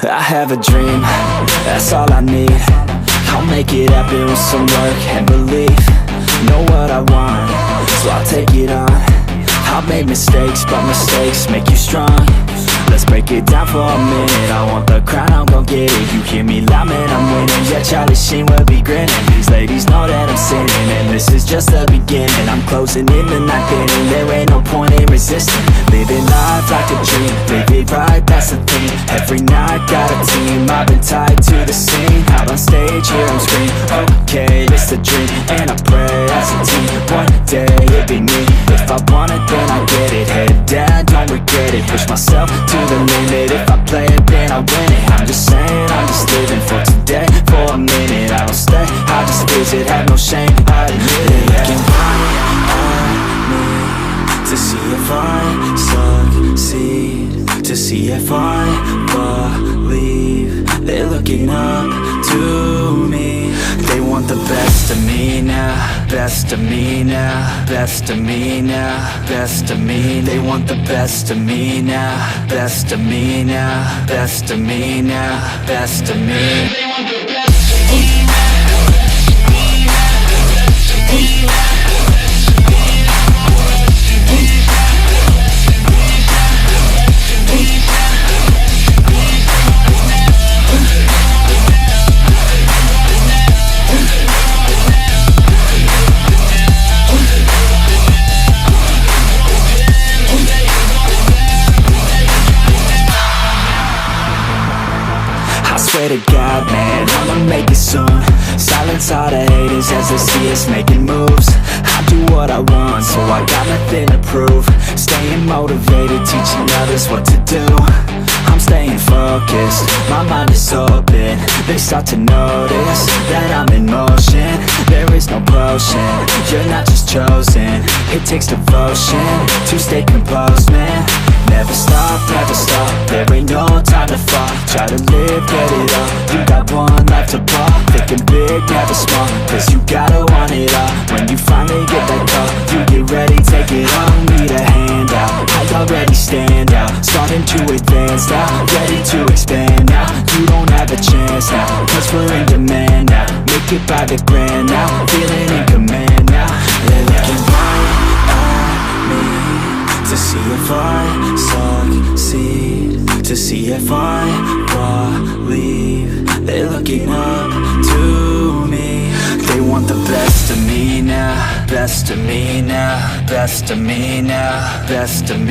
I have a dream, that's all I need. I'll make it happen with some work and belief. Know what I want, so I'll take it on. I've made mistakes, but mistakes make you strong. Let's break it down for a minute. I want the crown, I'm gon' get it. You hear me loud, man, I'm winning. Yeah, Charlie Sheen will be grinning. These ladies know that I'm sinning, and this is just the beginning. I'm closing in the ninth inning, there ain't no point in resisting. Living life like a dream, live it right, that's the thing. Every night, got a team, I've been tied to the scene. Out on stage, hear them scream, okay, it's a dream. And I pray as a team, one day it'll be me. If I want it, then I get it. Head down, don't regret it. Push myself to the limit. If I play it, then I win it. I'm just saying, I'm just living for today. For a minute, I don't stay, I just visit. Have no shame, I admit it. Looking right at me to see if I succeed, to see if I believe. They're looking up to me. They want the best of me now, best of me now, best of me now, best of me. They want the best of me now, best of me now, best of me now, best of me. They want the best of me now. Swear to God, man, I'ma make it soon. Silence all the haters as they see us making moves. I do what I want, so I got nothing to prove. Staying motivated, teaching others what to do. I'm staying focused, my mind is open. They start to notice that I'm in motion. There is no potion, you're not just chosen. It takes devotion to stay composed, man. Never stop, there ain't no time to fall. Try to live, get it all, you got one life to ball. Thinking big, never small, cause you gotta want it all. When you finally get that call, you get ready, take it on. Need a handout, I already stand out. Starting to advance now, ready to expand now. You don't have a chance now, cause we're in demand now. Make it by the grand now, feeling in command now. They're looking right at me to see if I succeed, to see if I believe. They're looking up to me. They want the best of me now, best of me now, best of me now, best of me.